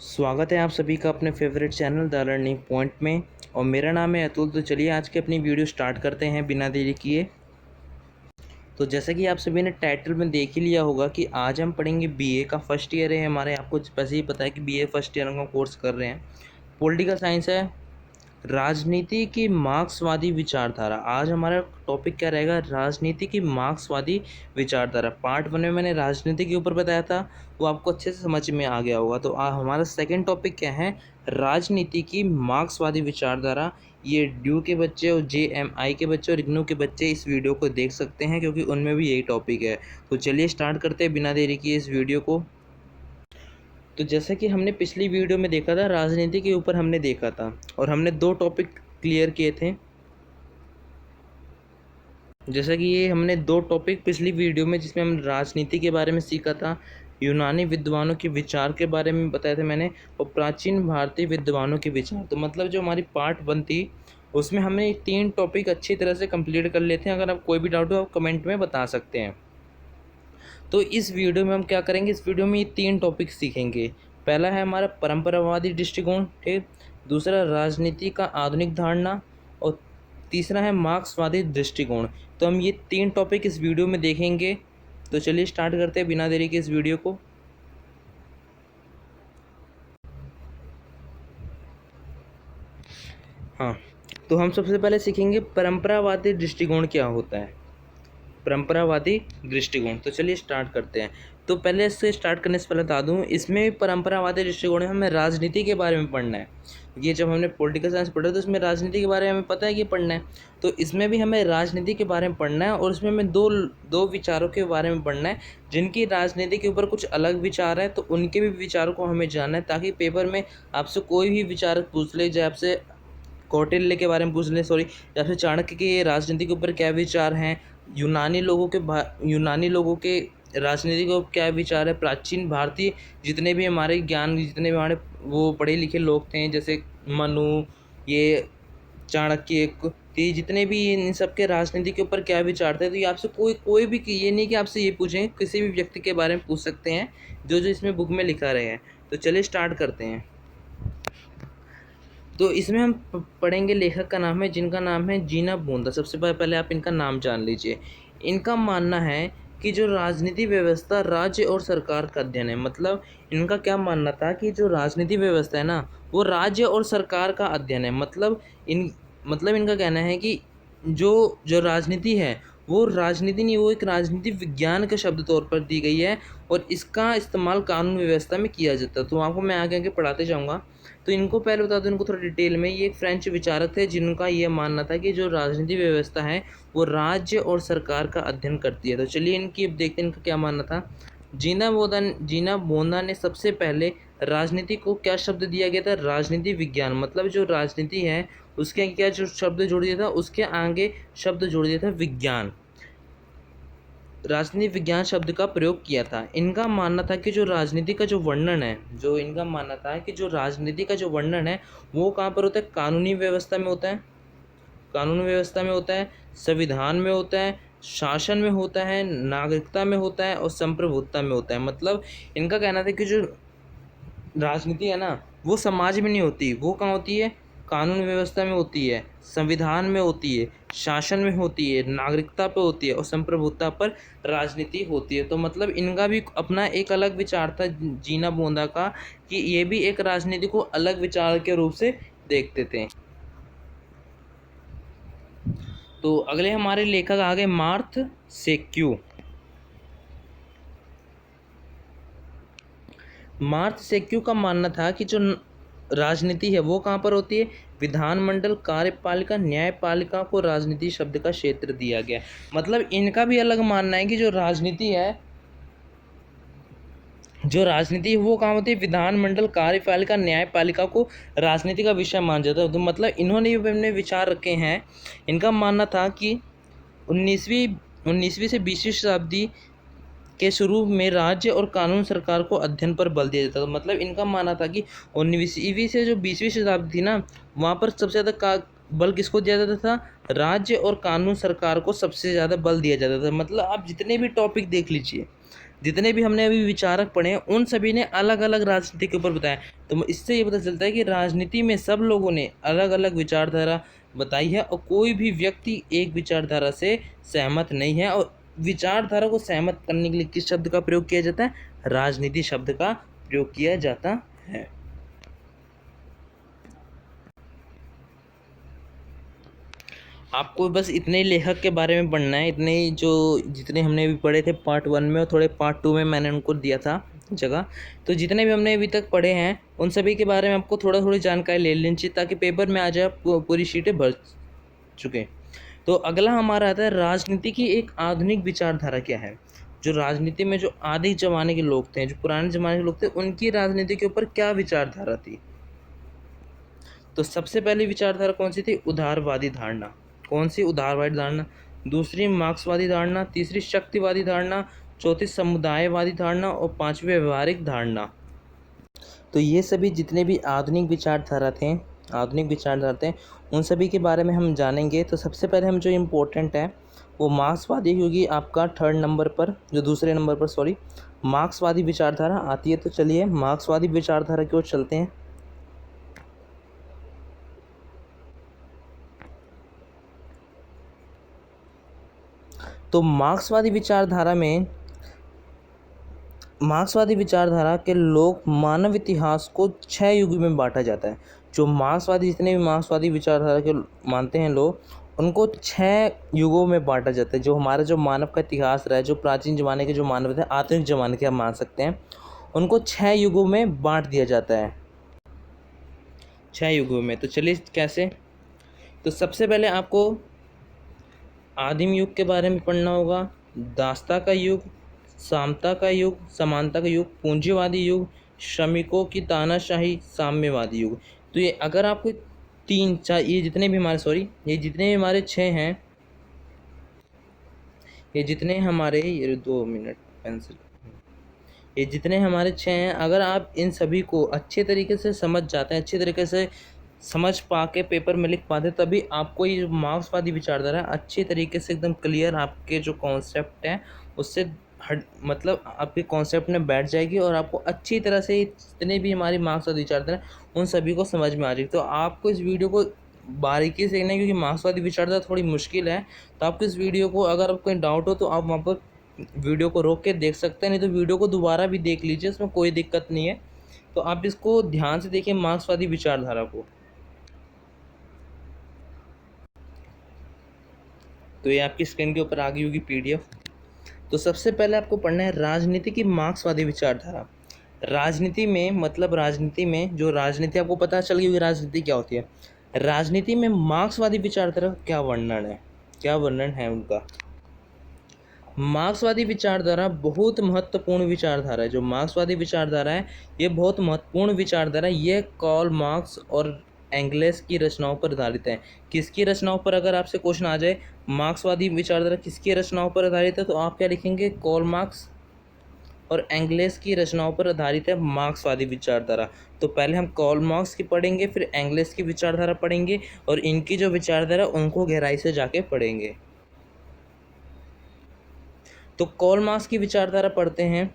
स्वागत है आप सभी का अपने favourite channel the learning point में। और मेरा नाम है अतुल। तो चलिए आज की अपनी वीडियो स्टार्ट करते हैं बिना देरी किए। तो जैसा कि आप सभी ने टाइटल में देख ही लिया होगा कि आज हम पढ़ेंगे बीए का फर्स्ट ईयर है हमारे। आपको वैसे ही पता है कि बीए फर्स्ट ईयर का कोर्स कर रहे हैं। पॉलिटिकल साइंस है, राजनीति की मार्क्सवादी विचारधारा। आज हमारा टॉपिक क्या रहेगा? राजनीति की मार्क्सवादी विचारधारा। पार्ट 1 में मैंने राजनीति के ऊपर बताया था, वो आपको अच्छे से समझ में आ गया होगा। तो हमारा सेकंड टॉपिक क्या है? राजनीति की मार्क्सवादी विचारधारा। ये ड्यू के बच्चे और JMI के बच्चे और इग्नू के बच्चे इस वीडियो को देख सकते हैं, क्योंकि उनमें भी यही टॉपिक है। तो चलिए स्टार्ट करते हैं बिना देरी किए इस वीडियो को। तो जैसा कि हमने पिछली वीडियो में देखा था, राजनीति के ऊपर हमने देखा था और हमने 2 टॉपिक क्लियर किए थे। जैसा कि ये हमने 2 टॉपिक पिछली वीडियो में, जिसमें हम राजनीति के बारे में सीखा था, यूनानी विद्वानों के विचार के बारे में बताया था मैंने, और प्राचीन भारतीय विद्वानों के विचार। तो मतलब जो हमारी पार्ट 1 थी उसमें हमने 3 टॉपिक अच्छी तरह से कंप्लीट कर लेते हैं। अगर आप कोई भी डाउट हो आप कमेंट में बता सकते हैं। तो इस वीडियो में हम क्या करेंगे? इस वीडियो में ये 3 टॉपिक सीखेंगे। पहला है हमारा परंपरावादी दृष्टिकोण, ठीक। दूसरा राजनीति का आधुनिक धारणा, और तीसरा है मार्क्सवादी दृष्टिकोण। तो हम ये 3 टॉपिक इस वीडियो में देखेंगे। तो चलिए स्टार्ट करते हैं बिना देरी के इस वीडियो को। हाँ, तो हम सबसे पहले सीखेंगे परंपरावादी दृष्टिकोण क्या होता है। परंपरावादी दृष्टिकोण, तो चलिए स्टार्ट करते हैं। तो पहले इससे स्टार्ट करने से पहले बता दूं, इसमें परंपरावादी दृष्टिकोण में हमें राजनीति के बारे में पढ़ना है। ये जब हमने पॉलिटिकल साइंस पढ़ा तो इसमें राजनीति के बारे में हमें पता है कि पढ़ना है। तो इसमें भी हमें राजनीति के बारे में पढ़ना है, और इसमें हमें दो विचारों के बारे में पढ़ना है जिनकी राजनीति के ऊपर कुछ अलग विचार है। तो उनके भी विचारों को हमें जानना है, ताकि पेपर में आपसे कोई भी विचार पूछ ले, चाहे आपसे कौटिल्य के बारे में पूछ ले, सॉरी, या फिर चाणक्य के राजनीति के ऊपर क्या विचार हैं, यूनानी लोगों के राजनीति को क्या विचार है, प्राचीन भारतीय जितने भी हमारे ज्ञान, जितने भी हमारे वो पढ़े लिखे लोग थे, जैसे मनु, ये चाणक्य, ये जितने भी इन सब के राजनीति के ऊपर क्या विचार थे। तो ये आपसे कोई भी, ये नहीं कि आपसे ये पूछें, किसी भी व्यक्ति के बारे में पूछ सकते हैं जो जो इसमें बुक में लिखा रहे हैं। तो चलिए स्टार्ट करते हैं। तो इसमें हम पढ़ेंगे, लेखक का नाम है, जिनका नाम है जीना बोंदा। सबसे पहले आप इनका नाम जान लीजिए। इनका मानना है कि जो राजनीति व्यवस्था राज्य और सरकार का अध्ययन है। मतलब इनका क्या मानना था कि जो राजनीति व्यवस्था है ना, वो राज्य और सरकार का अध्ययन है। मतलब इनका कहना है कि जो जो राजनीति है वो राजनीति नहीं, वो एक राजनीति विज्ञान के शब्द तौर पर दी गई है, और इसका इस्तेमाल कानून व्यवस्था में किया जाता है। तो आपको मैं आगे आगे पढ़ाते जाऊँगा। तो इनको पहले बता दूं, इनको थोड़ा डिटेल में। ये एक फ्रेंच विचारक थे जिनका ये मानना था कि जो राजनीति व्यवस्था है वो राज्य और सरकार का अध्ययन करती है। तो चलिए इनकी अब देखते हैं इनका क्या मानना था। जीना बोंदा ने सबसे पहले राजनीति को क्या शब्द दिया गया था? राजनीति विज्ञान। मतलब जो राजनीति है उसके क्या जो शब्द जोड़ दिया था, उसके आगे शब्द जोड़ दिया था विज्ञान। राजनीति विज्ञान शब्द का प्रयोग किया था। इनका मानना था कि जो राजनीति का जो वर्णन है, वो कहाँ पर होता है? कानूनी व्यवस्था में होता है, कानून व्यवस्था में होता है, संविधान में होता है, शासन में होता है, नागरिकता में होता है, और संप्रभुता में होता है। मतलब इनका कहना था कि जो राजनीति है ना, वो समाज में नहीं होती, वो कहाँ होती है? कानून व्यवस्था में होती है, संविधान में होती है, शासन में होती है, नागरिकता पर होती है, और संप्रभुता पर राजनीति होती है। तो मतलब इनका भी अपना एक अलग विचार था जीना बोंदा का, कि ये भी एक राजनीति को अलग विचार के रूप से देखते थे। तो अगले हमारे लेखक आ गए मार्थ सेक्यू। मार्थ सेक्यू का मानना था कि जो राजनीति है वो कहाँ पर होती है? विधानमंडल, कार्यपालिका, न्यायपालिका को राजनीति शब्द का क्षेत्र दिया गया। मतलब इनका भी अलग मानना है कि जो राजनीति है वो कहाँ होती है? विधानमंडल, कार्यपालिका, न्यायपालिका को राजनीति का विषय मान जाता है। तो मतलब इन्होंने भी अपने विचार रखे हैं। इनका मानना था कि 19वीं से 20वीं शताब्दी के शुरू में राज्य और कानून सरकार को अध्ययन पर बल दिया जाता था। मतलब इनका मानना था कि 19वीं से जो 20वीं शताब्दी थी ना, वहाँ पर सबसे ज़्यादा बल किसको दिया जाता था? राज्य और कानून सरकार को सबसे ज़्यादा बल दिया जाता था। मतलब आप जितने भी टॉपिक देख लीजिए, जितने भी हमने अभी विचारक पढ़े हैं उन सभी ने अलग अलग राजनीति के ऊपर बताया। तो इससे ये पता चलता है कि राजनीति में सब लोगों ने अलग अलग विचारधारा बताई है और कोई भी व्यक्ति एक विचारधारा से सहमत नहीं है। और विचारधारा को सहमत करने के लिए किस शब्द का प्रयोग किया जाता है? राजनीति शब्द का प्रयोग किया जाता है। आपको बस इतने ही लेखक के बारे में पढ़ना है, इतने ही जो जितने हमने अभी पढ़े थे पार्ट 1 में और थोड़े पार्ट 2 में मैंने उनको दिया था जगह। तो जितने भी हमने अभी तक पढ़े हैं उन सभी के बारे में आपको थोड़ी जानकारी ले लेनी चाहिए ताकि पेपर में आ जाए पूरी शीटें भर चुके। तो अगला हमारा आता है राजनीति की एक आधुनिक विचारधारा क्या है। जो राजनीति में जो आदि जमाने के लोग थे, जो पुराने ज़माने के लोग थे, उनकी राजनीति के ऊपर क्या विचारधारा थी। तो सबसे पहली विचारधारा कौन सी थी? उदारवादी धारणा। कौन सी? उदारवादी धारणा। दूसरी मार्क्सवादी धारणा, तीसरी शक्तिवादी धारणा, चौथी समुदायवादी धारणा और पांचवी व्यवहारिक धारणा। तो ये सभी जितने भी आधुनिक विचारधारा थे उन सभी के बारे में हम जानेंगे। तो सबसे पहले हम जो इम्पोर्टेंट है वो मार्क्सवादी, क्योंकि आपका दूसरे नंबर पर मार्क्सवादी विचारधारा आती है। तो चलिए मार्क्सवादी विचारधारा की ओर चलते हैं। तो मार्क्सवादी विचारधारा के लोग मानव इतिहास को 6 युग में बांटा जाता है। जितने भी मार्क्सवादी विचारधारा के मानते हैं लोग, उनको 6 युगों में बांटा जाता है। जो हमारा जो मानव का इतिहास रहा है, जो प्राचीन ज़माने के जो मानव थे, आधुनिक ज़माने के आप मान सकते हैं, उनको 6 युगों में बांट दिया जाता है। 6 युगों में। तो चलिए कैसे। तो सबसे पहले आपको आदिम युग के बारे में पढ़ना होगा, दास्ता का युग, सामता का युग, समानता का युग, पूंजीवादी युग, श्रमिकों की तानाशाही, साम्यवादी युग। तो ये अगर आपको ये जितने भी हमारे 6 हैं, ये जितने हमारे 6 हैं, अगर आप इन सभी को अच्छे तरीके से समझ जाते हैं, अच्छे तरीके से समझ पा के पेपर में लिख पाते, तभी आपको ये मार्क्सवादी विचारधारा अच्छी तरीके से एकदम क्लियर आपके जो कॉन्सेप्ट हैं उससे मतलब आपके कॉन्सेप्ट में बैठ जाएगी और आपको अच्छी तरह से जितने भी हमारी मार्क्सवादी विचारधारा उन सभी को समझ में आ जाएगी। तो आपको इस वीडियो को बारीकी से देखना है, क्योंकि मार्क्सवादी विचारधारा थोड़ी मुश्किल है। तो आपको इस वीडियो को, अगर आपको कोई डाउट हो तो आप वहाँ पर वीडियो को रोक के देख सकते हैं, नहीं तो वीडियो को दोबारा भी देख लीजिए, इसमें कोई दिक्कत नहीं है। तो आप इसको ध्यान से देखिए मार्क्सवादी विचारधारा को। तो ये आपकी स्क्रीन के ऊपर आ गई होगी PDF। तो सबसे पहले आपको पढ़ना है राजनीति की मार्क्सवादी विचारधारा। राजनीति में जो राजनीति, आपको पता चल गई होगी राजनीति क्या होती है। राजनीति में मार्क्सवादी विचारधारा का क्या वर्णन है उनका। मार्क्सवादी विचारधारा बहुत महत्वपूर्ण विचारधारा है। जो मार्क्सवादी विचारधारा है ये बहुत महत्वपूर्ण विचारधारा है। ये कार्ल मार्क्स और एंगेल्स की रचनाओं पर आधारित है। किसकी रचनाओं पर? अगर आपसे क्वेश्चन आ जाए मार्क्सवादी विचारधारा किसकी रचनाओं पर आधारित है, तो आप क्या लिखेंगे? कार्ल मार्क्स और एंगेल्स की रचनाओं पर आधारित है मार्क्सवादी विचारधारा। तो पहले हम कार्ल मार्क्स की पढ़ेंगे, फिर एंगेल्स की विचारधारा पढ़ेंगे और इनकी जो विचारधारा उनको गहराई से जाके पढ़ेंगे। तो कार्ल मार्क्स की विचारधारा पढ़ते हैं।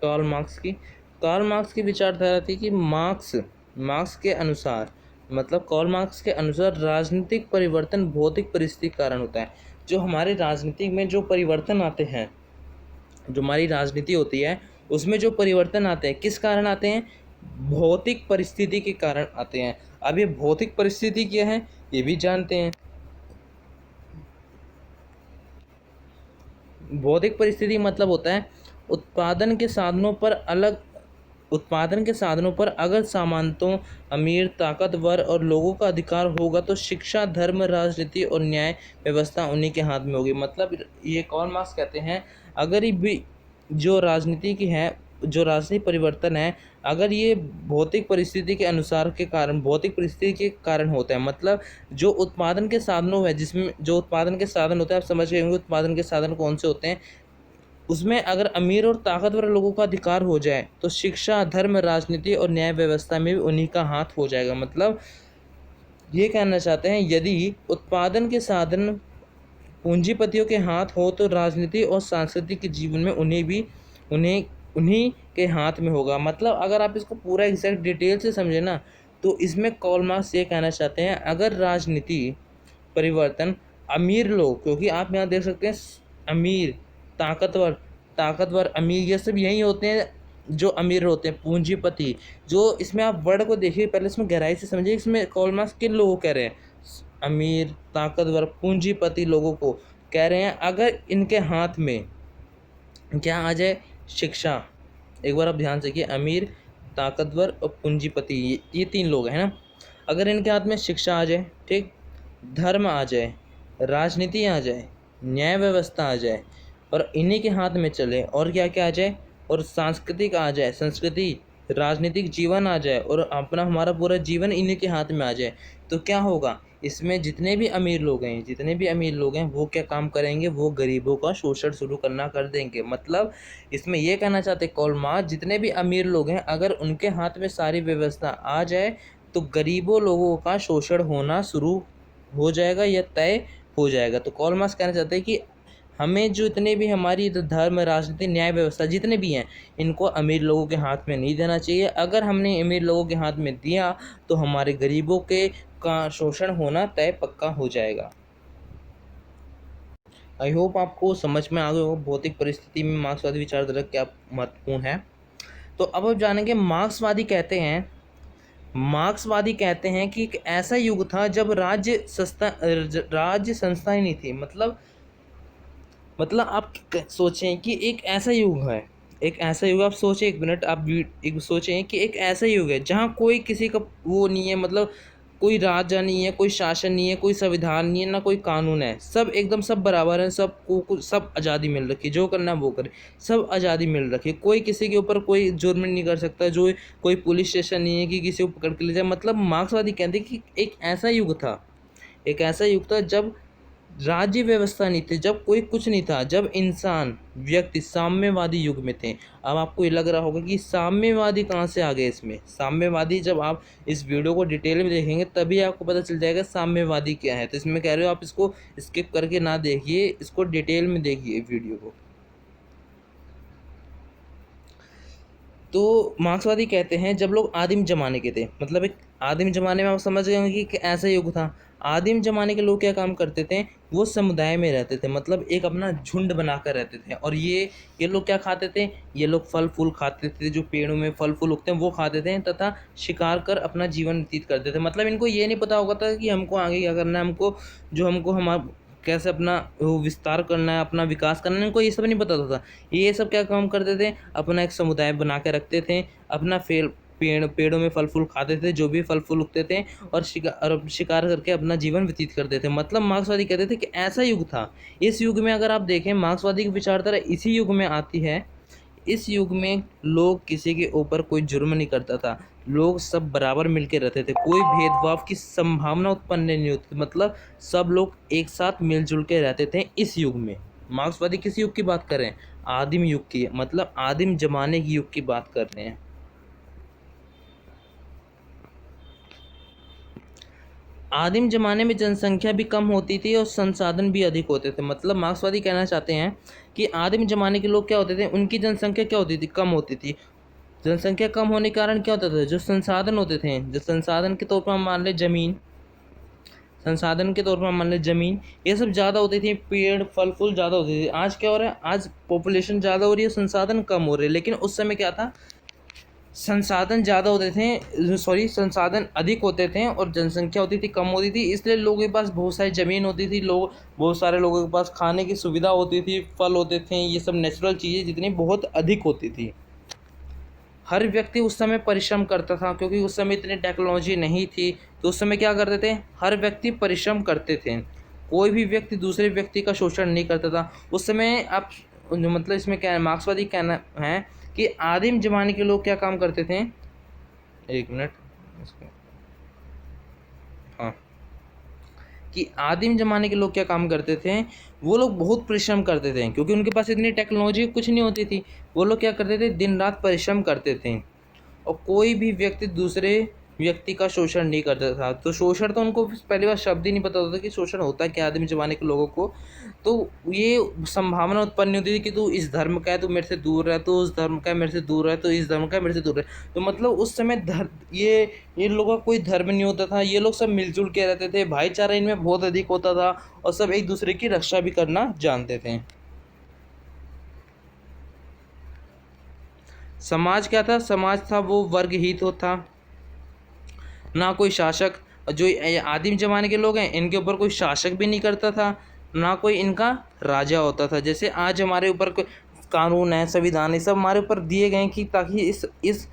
कार्ल मार्क्स की विचारधारा थी कि मार्क्स के अनुसार राजनीतिक परिवर्तन भौतिक परिस्थिति के कारण होता है। जो हमारे राजनीति में जो परिवर्तन आते हैं, जो हमारी राजनीति होती है उसमें जो परिवर्तन आते हैं, किस कारण आते हैं? भौतिक परिस्थिति के कारण आते हैं। अब ये भौतिक परिस्थिति क्या है ये भी जानते हैं। भौतिक परिस्थिति मतलब होता है उत्पादन के साधनों पर अगर सामंतों, अमीर, ताकतवर और लोगों का अधिकार होगा तो शिक्षा, धर्म, राजनीति और न्याय व्यवस्था उन्हीं के हाथ में होगी। मतलब ये कार्ल मार्क्स कहते हैं अगर भी जो राजनीति परिवर्तन है, अगर ये भौतिक परिस्थिति के कारण होता है, मतलब जो उत्पादन के साधनों है, जिसमें जो उत्पादन के साधन होते हैं, आप समझ गए होंगे उत्पादन के साधन कौन से होते हैं, उसमें अगर अमीर और ताकतवर लोगों का अधिकार हो जाए तो शिक्षा, धर्म, राजनीति और न्याय व्यवस्था में भी उन्हीं का हाथ हो जाएगा। मतलब ये कहना चाहते हैं यदि उत्पादन के साधन पूंजीपतियों के हाथ हो तो राजनीति और सांस्कृतिक जीवन में उन्हें उन्हीं के हाथ में होगा। मतलब अगर आप इसको पूरा एग्जैक्ट डिटेल से समझे ना, तो इसमें कार्ल मार्क्स ये कहना चाहते हैं, अगर राजनीति परिवर्तन अमीर लोग, क्योंकि आप यहाँ देख सकते हैं अमीर, ताकतवर, ताकतवर, अमीर, ये सब यही होते हैं जो अमीर होते हैं, पूंजीपति। जो इसमें आप वर्ड को देखिए, पहले इसमें गहराई से समझिए, इसमें कार्ल मार्क्स किन लोगों को कह रहे हैं, अमीर, ताकतवर, पूंजीपति लोगों को कह रहे हैं, अगर इनके हाथ में क्या आ जाए, शिक्षा। एक बार आप ध्यान से देखिए, अमीर, ताकतवर और पूंजीपति, ये तीन लोग हैं ना, अगर इनके हाथ में शिक्षा आ जाए, ठीक, धर्म आ जाए, राजनीति आ जाए, न्याय व्यवस्था आ जाए, और इन्हीं के हाथ में चले, और क्या क्या आ जाए, और सांस्कृतिक आ जाए, संस्कृति, राजनीतिक जीवन आ जाए, और अपना हमारा पूरा जीवन इन्हीं के हाथ में आ जाए, तो क्या होगा, इसमें जितने भी अमीर लोग हैं, जितने भी अमीर लोग हैं, वो क्या काम करेंगे, वो गरीबों का शोषण शुरू करना कर देंगे। मतलब इसमें ये कहना चाहते कार्ल मार्क्स, जितने भी अमीर लोग हैं, अगर उनके हाथ में सारी व्यवस्था आ जाए, तो गरीबों लोगों का शोषण होना शुरू हो जाएगा या तय हो जाएगा। तो कार्ल मार्क्स कहना चाहते हैं कि हमें जो इतने भी हमारी धर्म, राजनीति, न्याय व्यवस्था जितने भी हैं, इनको अमीर लोगों के हाथ में नहीं देना चाहिए। अगर हमने अमीर लोगों के हाथ में दिया, तो हमारे गरीबों के का शोषण होना तय पक्का हो जाएगा। आई होप आपको समझ में आ गए हो भौतिक परिस्थिति में मार्क्सवादी विचारधारा क्या महत्वपूर्ण है। तो अब आप जानेंगे, मार्क्सवादी कहते हैं कि एक ऐसा युग था जब राज्य संस्थाएं नहीं थी। मतलब आप सोचें कि एक ऐसा युग है, एक ऐसा युग, आप सोचें, एक मिनट, आप एक सोचें कि एक ऐसा युग है जहाँ कोई किसी का वो नहीं है, मतलब कोई राजा नहीं है, कोई शासन नहीं है, कोई संविधान नहीं है, ना कोई कानून है, सब एकदम सब बराबर हैं, सबको सब आज़ादी मिल रखी है, जो करना है वो करे, सब आज़ादी मिल रखी है, कोई किसी के ऊपर कोई जुर्म नहीं कर सकता, जो कोई पुलिस स्टेशन नहीं है कि किसी को पकड़ के ले जाए। मतलब मार्क्सवादी कहते हैं कि एक ऐसा युग था, एक ऐसा युग था जब राज्य व्यवस्था नहीं थी, जब कोई कुछ नहीं था, जब इंसान, व्यक्ति साम्यवादी युग में थे। अब आपको ये लग रहा होगा कि साम्यवादी कहाँ से आ गए इसमें। साम्यवादी, जब आप इस वीडियो को डिटेल में देखेंगे तभी आपको पता चल जाएगा साम्यवादी क्या है। तो इसमें कह रहे हो आप इसको स्किप करके ना देखिए, इसको डिटेल में देखिए वीडियो को। तो मार्क्सवादी कहते हैं जब लोग आदिम जमाने के थे, मतलब एक आदिम जमाने में आप समझ गए होंगे कि ऐसा युग था। आदिम जमाने के लोग क्या काम करते थे, वो समुदाय में रहते थे, मतलब एक अपना झुंड बनाकर रहते थे। और ये लोग क्या खाते थे, ये लोग फल फूल खाते थे, जो पेड़ों में फल फूल उगते हैं वो खाते थे, तथा शिकार कर अपना जीवन व्यतीत करते थे। मतलब इनको ये नहीं पता होगा था कि हमको आगे क्या करना है, हमको हमारा कैसे अपना वो विस्तार करना है, अपना विकास करना है, इनको ये सब नहीं पता था। ये सब क्या काम करते थे, अपना एक समुदाय बना के रखते थे, अपना पेड़ों में फल फूल खाते थे, जो भी फल फूल उगते थे, और शिकार करके अपना जीवन व्यतीत करते थे। मतलब मार्क्सवादी कहते थे कि ऐसा युग था। इस युग में अगर आप देखें, मार्क्सवादी की विचारधारा इसी युग में आती है। इस युग में लोग किसी के ऊपर कोई जुर्म नहीं करता था, लोग सब बराबर मिलकर रहते थे, कोई भेदभाव की संभावना उत्पन्न नहीं होती। मतलब सब लोग एक साथ मिलजुल के रहते थे इस युग में। मार्क्सवादी किस युग की बात कर रहे हैं, आदिम युग की, मतलब आदिम जमाने की युग की बात कर रहे हैं। आदिम जमाने में जनसंख्या भी कम होती थी और संसाधन भी अधिक होते थे। मतलब मार्क्सवादी कहना चाहते हैं कि आदिम जमाने के लोग क्या होते थे, उनकी जनसंख्या क्या होती थी, कम होती थी। जनसंख्या कम होने के कारण क्या होता था, जो संसाधन होते थे, जो संसाधन के तौर पर हम मान लें जमीन, संसाधन के तौर पर हम मान लें जमीन, ये सब ज़्यादा होती थी, पेड़ फल फूल ज़्यादा होते थे। आज क्या हो रहा है, आज पॉपुलेशन ज़्यादा हो रही है, संसाधन कम हो रहे हैं। लेकिन उस समय क्या था, संसाधन ज़्यादा होते थे, संसाधन अधिक होते थे और जनसंख्या होती थी कम होती थी, इसलिए लोगों के पास बहुत सारी ज़मीन होती थी, बहुत सारे लोगों के पास खाने की सुविधा होती थी, फल होते थे, ये सब नेचुरल चीज़ें जितनी बहुत अधिक होती थी। हर व्यक्ति उस समय परिश्रम करता था, क्योंकि उस समय इतनी टेक्नोलॉजी नहीं थी, तो उस समय क्या करते थे, हर व्यक्ति परिश्रम करते थे, कोई भी व्यक्ति दूसरे व्यक्ति का शोषण नहीं करता था उस समय। आप मतलब इसमें क्या है, मार्क्सवादी कहना है कि आदिम जमाने के लोग क्या काम करते थे, एक मिनट, हाँ, कि आदिम जमाने के लोग क्या काम करते थे, वो लोग बहुत परिश्रम करते थे, क्योंकि उनके पास इतनी टेक्नोलॉजी कुछ नहीं होती थी। वो लोग क्या करते थे, दिन रात परिश्रम करते थे, और कोई भी व्यक्ति दूसरे व्यक्ति का शोषण नहीं करता था। तो शोषण तो उनको पहली बार शब्द ही नहीं पता होता कि शोषण होता क्या आदिम ज़माने के लोगों को। तो ये संभावना उत्पन्न नहीं होती थी कि तू इस धर्म का है तो मेरे से दूर रह, तो उस धर्म का है मेरे से दूर रह, तो इस धर्म का है मेरे से दूर रह। तो मतलब उस समय ये लोगों का कोई धर्म नहीं होता था, ये लोग सब मिलजुल के रहते थे, भाईचारा इनमें बहुत अधिक होता था और सब एक दूसरे की रक्षा भी करना जानते थे। समाज क्या था? समाज था वो वर्गहीत था, ना कोई शासक। जो ये आदिम ज़माने के लोग हैं इनके ऊपर कोई शासक भी नहीं करता था, ना कोई इनका राजा होता था। जैसे आज हमारे ऊपर कानून है, संविधान है, सब हमारे ऊपर दिए गए हैं कि ताकि इस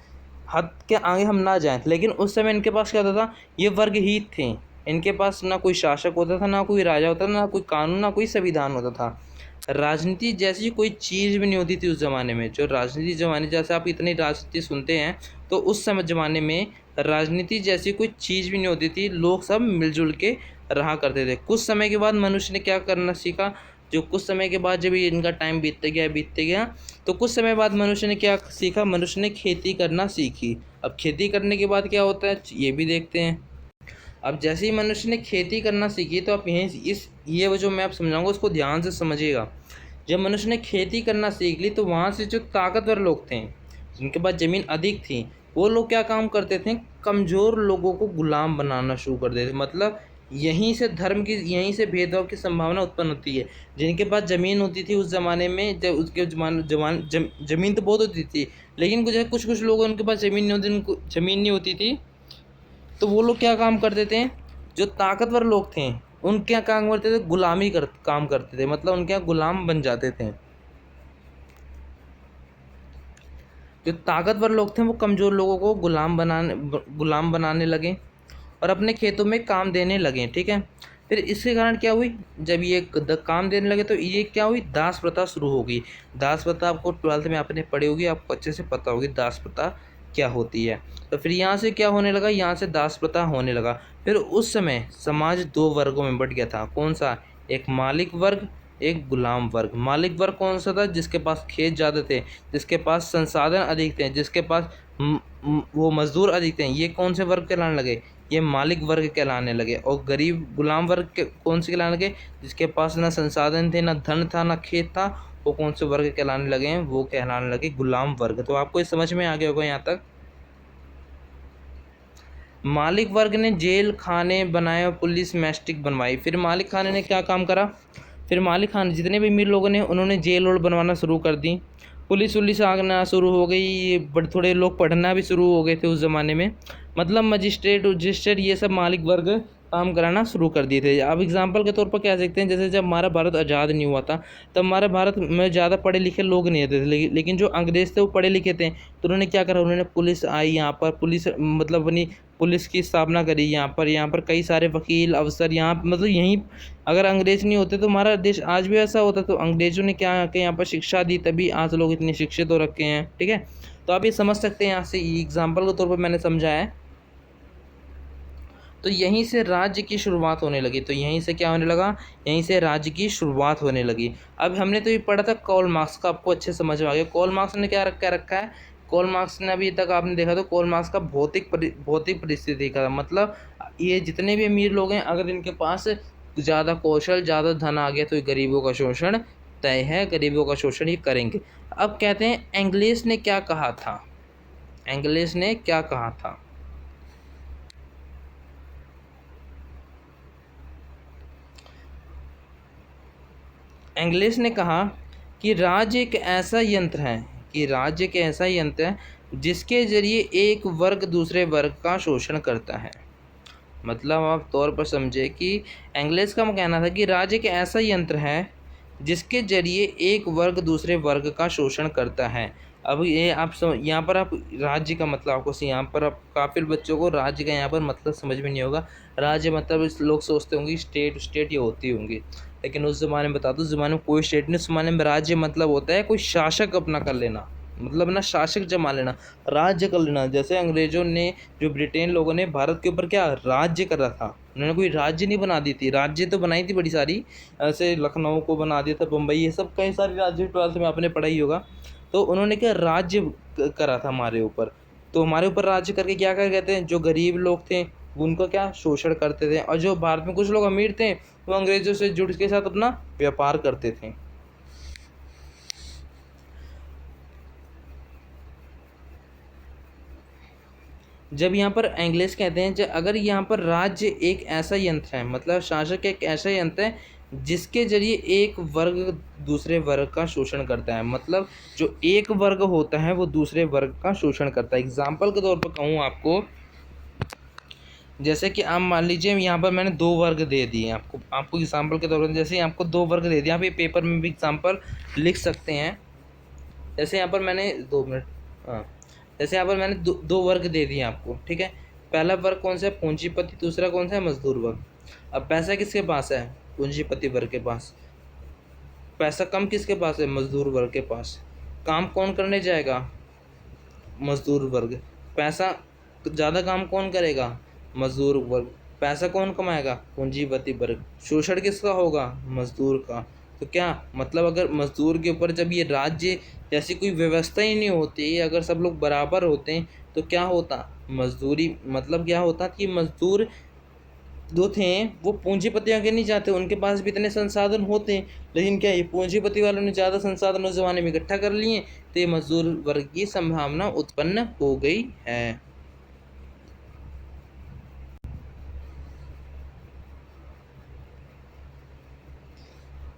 हद के आगे हम ना जाएं। लेकिन उस समय इनके पास क्या होता था? ये वर्गहीत थे। इनके पास ना कोई शासक होता था, ना कोई राजा होता था, ना कोई कानून, ना कोई संविधान होता था। राजनीति जैसी कोई चीज़ भी नहीं होती थी उस ज़माने में। जो राजनीति ज़माने, जैसे आप इतनी राजनीति सुनते हैं, तो उस समय ज़माने में राजनीति जैसी कोई चीज़ भी नहीं होती थी। लोग सब मिलजुल के रहा करते थे। कुछ समय के बाद मनुष्य ने क्या करना सीखा? जो कुछ समय के बाद जब इनका टाइम बीतते गया, तो कुछ समय बाद मनुष्य ने क्या सीखा? मनुष्य ने खेती करना सीखी। अब खेती करने के बाद क्या होता है ये भी देखते हैं। अब जैसे ही मनुष्य ने खेती करना सीखी, तो आप यहीं ये वो जो मैं आप समझाऊंगा उसको ध्यान से समझिएगा। जब मनुष्य ने खेती करना सीख ली, तो वहाँ से जो ताकतवर लोग थे, जिनके पास ज़मीन अधिक थी, वो लोग क्या काम करते थे? कमज़ोर लोगों को गुलाम बनाना शुरू कर देते। मतलब यहीं से यहीं से भेदभाव की संभावना उत्पन्न होती है। जिनके पास ज़मीन होती थी उस ज़माने में, जब उसके ज़मीन तो बहुत होती थी, लेकिन कुछ कुछ लोग उनके पास ज़मीन नहीं होती, उनको ज़मीन नहीं होती थी, तो वो लोग क्या काम करते थे? जो ताकतवर लोग थे उनके यहाँ काम करते थे, काम करते थे, मतलब उनके यहाँ गुलाम बन जाते थे। जो ताकतवर लोग थे वो कमज़ोर लोगों को गुलाम बनाने लगे और अपने खेतों में काम देने लगे। ठीक है, फिर इसके कारण क्या हुई? जब ये काम देने लगे तो ये क्या हुई? दास प्रथा शुरू हो गई। दास प्रथा आपको 12th में आपने पढ़ी होगी, आपको अच्छे से पता होगी दास प्रथा क्या होती है। तो फिर यहाँ से क्या होने लगा? यहाँ से दास प्रथा होने लगा। फिर उस समय समाज दो वर्गों में बंट गया था। कौन सा? एक मालिक वर्ग, एक गुलाम वर्ग। मालिक वर्ग कौन सा था? जिसके पास खेत ज़्यादा थे, जिसके पास संसाधन अधिक थे, जिसके पास वो मजदूर अधिक थे। ये कौन से वर्ग कहलाने लगे? ये मालिक वर्ग कहलाने लगे। और गरीब गुलाम वर्ग के कौन से कहलाने लगे? जिसके पास ना संसाधन थे, ना धन था, ना खेत था, वो कौन से वर्ग कहलाने लगे हैं? वो कहलाने लगे गुलाम वर्ग। तो आपको ये समझ में आ गया होगा यहाँ तक। मालिक वर्ग ने जेल खाने बनाए और पुलिस मैस्टिक बनवाई। फिर मालिक खाने ने क्या काम करा? फिर मालिक खाने जितने भी अमीर लोगों ने, उन्होंने जेल और बनवाना शुरू कर दी। पुलिस वुलिस आना शुरू हो गई। ये बड़े थोड़े लोग पढ़ना भी शुरू हो गए थे उस ज़माने में। मतलब मजिस्ट्रेट ये सब मालिक वर्ग काम कराना शुरू कर दिए थे। अब एग्जांपल के तौर पर क्या देखते हैं, जैसे जब हमारा भारत आज़ाद नहीं हुआ था, तब हमारे भारत में ज़्यादा पढ़े लिखे लोग नहीं रहते थे, लेकिन जो अंग्रेज़ थे वो पढ़े लिखे थे। तो उन्होंने क्या करा? उन्होंने पुलिस आई यहाँ पर, पुलिस मतलब अपनी पुलिस की स्थापना करी यहाँ पर कई सारे वकील अफसर यहाँ, मतलब यहीं अगर अंग्रेज नहीं होते तो हमारा देश आज भी ऐसा होता। तो अंग्रेज़ों ने क्या कि यहाँ पर शिक्षा दी, तभी आज लोग इतने शिक्षित हो रखे हैं। ठीक है, तो आप ये समझ सकते हैं यहाँ से एग्जाम्पल के तौर पर मैंने समझाया है। तो यहीं से राज्य की शुरुआत होने लगी। तो यहीं से क्या होने लगा? यहीं से राज्य की शुरुआत होने लगी। अब हमने तो ये पढ़ा था कार्ल मार्क्स का, आपको अच्छे समझ में आ गया। कार्ल मार्क्स ने क्या रखा है? कार्ल मार्क्स ने अभी तक आपने देखा तो कार्ल मार्क्स का भौतिक परिस्थिति का मतलब, ये जितने भी अमीर लोग हैं अगर इनके पास ज़्यादा कौशल, ज़्यादा धन आ गया तो ये गरीबों का शोषण तय है, गरीबों का शोषण ये करेंगे। अब कहते हैं एंग्लिश ने क्या कहा था? एंग्लिश ने क्या कहा था? एंग्लिश ने कहा कि राज्य एक ऐसा यंत्र है, जिसके जरिए एक वर्ग दूसरे वर्ग का शोषण करता है। मतलब आप तौर पर समझे कि एंग्लिश का कहना था कि राज्य एक ऐसा यंत्र है जिसके जरिए एक वर्ग दूसरे वर्ग का शोषण करता है। अब ये आप यहाँ पर आप राज्य का मतलब आपको यहाँ पर आप काफ़ी बच्चों को राज्य का यहाँ पर मतलब समझ में नहीं होगा। राज्य मतलब लोग सोचते होंगे स्टेट ये होती होंगी, लेकिन उस ज़माने में बता दूँ, उस ज़माने में कोई स्टेट नहीं। उस ज़माने में राज्य मतलब होता है कोई शासक अपना कर लेना, मतलब ना शासक जमा लेना, राज्य कर लेना। जैसे अंग्रेज़ों ने, जो ब्रिटेन लोगों ने भारत के ऊपर क्या राज्य करा था, उन्होंने कोई राज्य नहीं बना दी थी। राज्य तो बनाई थी बड़ी सारी, ऐसे लखनऊ को बना दिया था, बम्बई, ये सब कई सारे राज्य 12th में आपने पढ़ा ही होगा। तो उन्होंने क्या राज्य करा था हमारे ऊपर। तो हमारे ऊपर राज्य करके क्या कर गए थे, जो गरीब लोग थे वो उनको क्या शोषण करते थे, और जो भारत में कुछ लोग अमीर थे वो अंग्रेजों से जुड़ के साथ अपना व्यापार करते थे। जब यहाँ पर अंग्रेज कहते हैं, अगर यहाँ पर राज्य एक ऐसा यंत्र है, मतलब शासक एक ऐसा यंत्र है जिसके जरिए एक वर्ग दूसरे वर्ग का शोषण करता है, मतलब जो एक वर्ग होता है वो दूसरे वर्ग का शोषण करता है। एग्जाम्पल के तौर पर कहूँ आपको, जैसे कि आप मान लीजिए यहाँ पर मैंने दो वर्ग दे दिए आपको एग्जाम्पल के तौर पर, जैसे आपको दो वर्ग दे दिया, आप ये पेपर में भी एग्जाम्पल लिख सकते हैं। जैसे यहाँ पर मैंने 2 मिनट, हाँ, जैसे यहाँ पर मैंने दो वर्ग दे दिए आपको, ठीक है। पहला वर्ग कौन सा है, पूंजीपति, दूसरा कौन सा है, मजदूर वर्ग। अब पैसा किसके पास है, पूंजीपति वर्ग के पास। पैसा कम किसके पास है, मजदूर वर्ग के पास। काम कौन करने जाएगा, मजदूर वर्ग। पैसा ज़्यादा काम कौन करेगा, मजदूर वर्ग। पैसा कौन कमाएगा, पूंजीपति वर्ग। शोषण किसका होगा, मजदूर का। तो क्या मतलब, अगर मजदूर के ऊपर जब ये राज्य जैसी कोई व्यवस्था ही नहीं होती, अगर सब लोग बराबर होते हैं, तो क्या होता, मजदूरी मतलब क्या होता कि मजदूर जो थे वो पूंजीपति आगे नहीं जाते, उनके पास भी इतने संसाधन होते हैं, लेकिन क्या ये पूंजीपति वालों ने ज़्यादा संसाधन उस ज़माने में इकट्ठा कर लिए, तो ये मजदूर वर्ग की संभावना उत्पन्न हो गई है।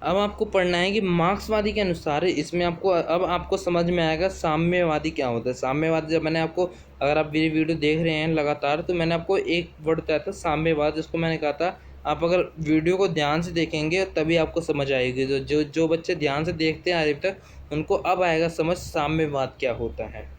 अब आपको पढ़ना है कि मार्क्सवादी के अनुसार, इसमें आपको समझ में आएगा साम्यवादी क्या होता है। साम्यवाद, जब मैंने आपको, अगर आप मेरी वीडियो देख रहे हैं लगातार, तो मैंने आपको एक वर्ड बताया था साम्यवाद, जिसको मैंने कहा था आप अगर वीडियो को ध्यान से देखेंगे तभी आपको समझ आएगी। जो बच्चे ध्यान से देखते हैं अभी तक, उनको अब आएगा समझ साम्यवाद क्या होता है।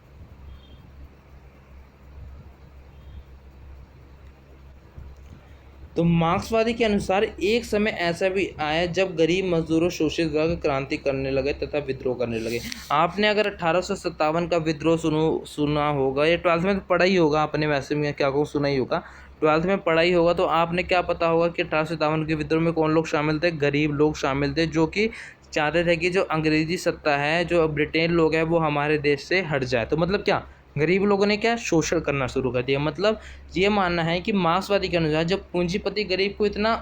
तो मार्क्सवादी के अनुसार एक समय ऐसा भी आया जब गरीब मजदूरों शोषित वर्ग क्रांति करने लगे तथा विद्रोह करने लगे। आपने अगर 1857 का विद्रोह सुना होगा, या 12th में तो पढ़ा ही होगा आपने, वैसे में क्या को सुना ही होगा, 12th में पढ़ा ही होगा, तो आपने क्या पता होगा कि 1857 के विद्रोह में कौन लोग शामिल थे, गरीब लोग शामिल थे, जो कि चाहते थे कि जो अंग्रेजी सत्ता है, जो ब्रिटेन लोग हैं, वो हमारे देश से हट जाए। तो मतलब क्या, गरीब लोगों ने क्या शोषण करना शुरू कर दिया। मतलब ये मानना है कि मार्क्सवादी के अनुसार जब पूंजीपति गरीब को इतना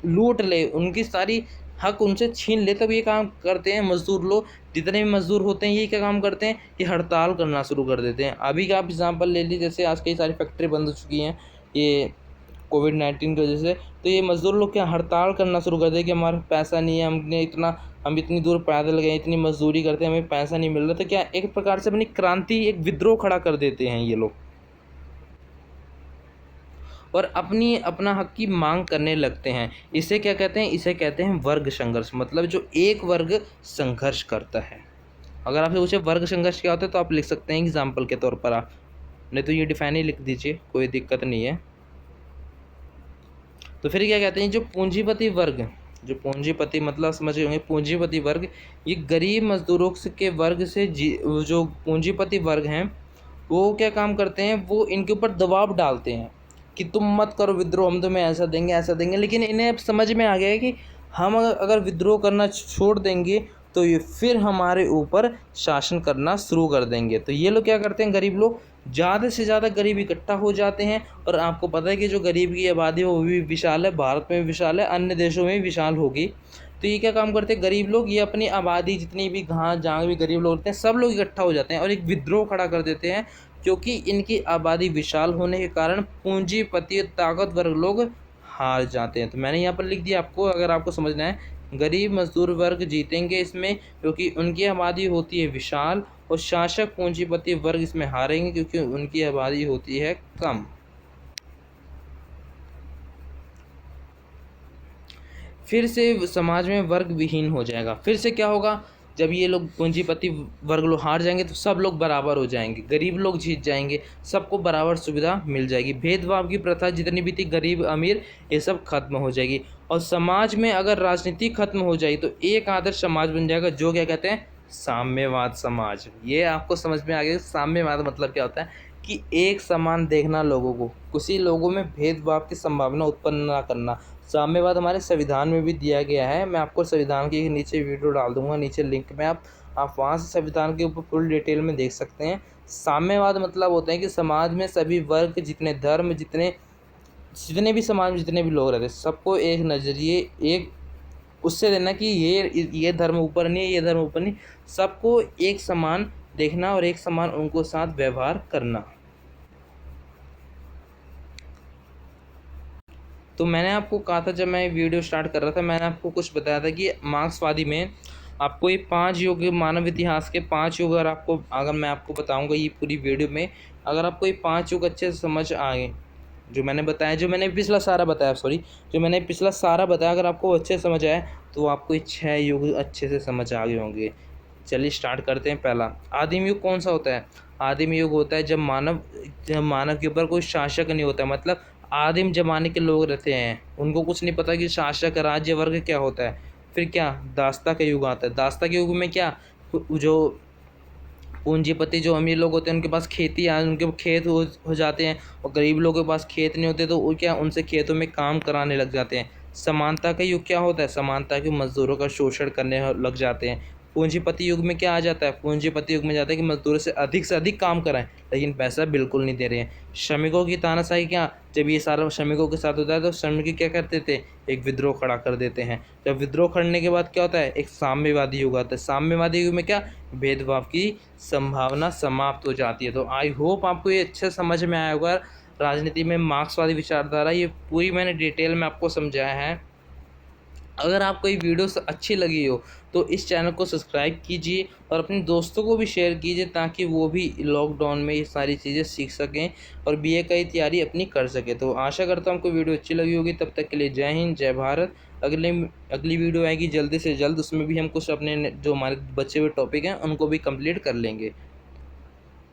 लूट ले, उनकी सारी हक उनसे छीन ले, तब ये काम करते हैं मजदूर लोग। जितने भी मजदूर होते हैं ये क्या काम करते हैं, ये हड़ताल करना शुरू कर देते हैं। अभी का आप एग्जाम्पल ले लीजिए, जैसे आज कई सारी फैक्ट्री बंद हो चुकी हैं ये कोविड-19 की वजह से, तो ये मजदूर लोग क्या हड़ताल करना शुरू कर दें कि हमारा पैसा नहीं है, हम इतनी दूर पैदल गए, इतनी मजदूरी करते हैं, हमें पैसा नहीं मिल रहा। तो क्या एक प्रकार से अपनी क्रांति, एक विद्रोह खड़ा कर देते हैं ये लोग, और अपना हक की मांग करने लगते हैं। इसे क्या कहते हैं, इसे कहते हैं वर्ग संघर्ष। मतलब जो एक वर्ग संघर्ष करता है। अगर आपसे पूछे वर्ग संघर्ष क्या होता है, तो आप लिख सकते हैं एग्जाम्पल के तौर पर, आप नहीं तो ये डिफाइन ही लिख दीजिए, कोई दिक्कत नहीं है। तो फिर क्या कहते हैं, जो पूंजीपति वर्ग, जो पूंजीपति मतलब समझ गए होंगे, पूंजीपति वर्ग ये गरीब मजदूरों के वर्ग से जो पूंजीपति वर्ग हैं वो क्या काम करते हैं, वो इनके ऊपर दबाव डालते हैं कि तुम मत करो विद्रोह, हम तुम्हें ऐसा देंगे। लेकिन इन्हें अब समझ में आ गया है कि हम अगर विद्रोह करना छोड़ देंगे तो ये फिर हमारे ऊपर शासन करना शुरू कर देंगे। तो ये लोग क्या करते हैं, गरीब लोग ज़्यादा से ज़्यादा गरीब इकट्ठा हो जाते हैं। और आपको पता है कि जो गरीब की आबादी है वो भी विशाल है, भारत में भी विशाल है, अन्य देशों में भी विशाल होगी। तो ये क्या काम करते हैं, गरीब लोग ये अपनी आबादी जितनी भी जहाँ भी गरीब लोग होते हैं, सब लोग इकट्ठा हो जाते हैं और एक विद्रोह खड़ा कर देते हैं, क्योंकि इनकी आबादी विशाल होने के कारण पूंजीपति ताकतवर लोग हार जाते हैं। तो मैंने यहाँ पर लिख दिया आपको, अगर आपको समझना है, गरीब मजदूर वर्ग जीतेंगे इसमें क्योंकि उनकी आबादी होती है विशाल, और शासक पूंजीपति वर्ग इसमें हारेंगे क्योंकि उनकी आबादी होती है कम। फिर से समाज में वर्ग विहीन हो जाएगा। फिर से क्या होगा, जब ये लोग पूंजीपति वर्ग लोग हार जाएंगे तो सब लोग बराबर हो जाएंगे, गरीब लोग जीत जाएंगे, सबको बराबर सुविधा मिल जाएगी। भेदभाव की प्रथा जितनी भी थी, गरीब अमीर, ये सब खत्म हो जाएगी। और समाज में अगर राजनीति खत्म हो जाएगी तो एक आदर्श समाज बन जाएगा, जो क्या कहते हैं, साम्यवाद समाज। ये आपको समझ में आ गया साम्यवाद मतलब क्या होता है, कि एक समान देखना लोगों को, किसी लोगों में भेदभाव की संभावना उत्पन्न ना करना। साम्यवाद हमारे संविधान में भी दिया गया है, मैं आपको संविधान की नीचे वीडियो डाल दूंगा, नीचे लिंक में आप आप वहाँ से संविधान के ऊपर फुल डिटेल में देख सकते हैं। साम्यवाद मतलब होता है कि समाज में सभी वर्ग, जितने धर्म, जितने भी समाज में जितने भी लोग रहते हैं, सबको एक नज़रिए, एक उससे देना कि ये धर्म ऊपर नहीं है, ये धर्म ऊपर नहीं, सबको एक समान देखना और एक समान उनको साथ व्यवहार करना। तो मैंने आपको कहा था, जब मैं वीडियो स्टार्ट कर रहा था, मैंने आपको कुछ बताया था कि मार्क्सवादी में आपको ये 5 युग, मानव इतिहास के 5 युग, अगर मैं आपको बताऊंगा ये पूरी वीडियो में, अगर आपको ये 5 युग अच्छे से समझ आए, जो मैंने बताया, जो मैंने पिछला सारा बताया, जो मैंने पिछला सारा बताया, अगर आपको अच्छे से समझ आए तो आपको ये 6 युग अच्छे से समझ आ गए होंगे। चलिए स्टार्ट करते हैं। पहला आदिम युग कौन सा होता है? आदिम युग होता है जब मानव के ऊपर कोई शासक नहीं होता, मतलब आदिम जमाने के लोग रहते हैं, उनको कुछ नहीं पता कि शासक, राज्य, वर्ग क्या होता है। फिर क्या, दास्ता का युग आता है। दास्ता के युग में क्या, जो पूंजीपति, जो अमीर लोग होते हैं, उनके पास खेती आ उनके खेत हो जाते हैं, और गरीब लोगों के पास खेत नहीं होते तो वो क्या, उनसे खेतों में काम कराने लग जाते हैं। समानता का युग क्या होता है? समानता के मजदूरों का शोषण करने लग जाते हैं। पूंजीपति युग में क्या आ जाता है? पूंजीपति युग में जाता है कि मजदूरों से अधिक काम कराएं, लेकिन पैसा बिल्कुल नहीं दे रहे हैं। श्रमिकों की तानाशाही, क्या, जब ये सारा श्रमिकों के साथ होता है तो श्रमिक क्या करते थे? एक विद्रोह खड़ा कर देते हैं। जब विद्रोह करने के बाद क्या होता है? एक साम्यवादी युग आता है। साम्यवादी युग में क्या, भेदभाव की संभावना समाप्त हो जाती है। तो आई होप आपको ये अच्छे समझ में आया होगा। राजनीति में मार्क्सवादी विचारधारा, ये पूरी मैंने डिटेल में आपको समझाया है। अगर आपको ये वीडियो अच्छी लगी हो तो इस चैनल को सब्सक्राइब कीजिए और अपने दोस्तों को भी शेयर कीजिए, ताकि वो भी लॉकडाउन में ये सारी चीज़ें सीख सकें और बीए का ही तैयारी अपनी कर सकें। तो आशा करता हूँ आपको वीडियो अच्छी लगी होगी। तब तक के लिए जय हिंद, जय भारत। अगली वीडियो आएगी जल्दी से जल्द, उसमें भी हम कुछ अपने जो हमारे बचे हुए टॉपिक हैं उनको भी कंप्लीट कर लेंगे।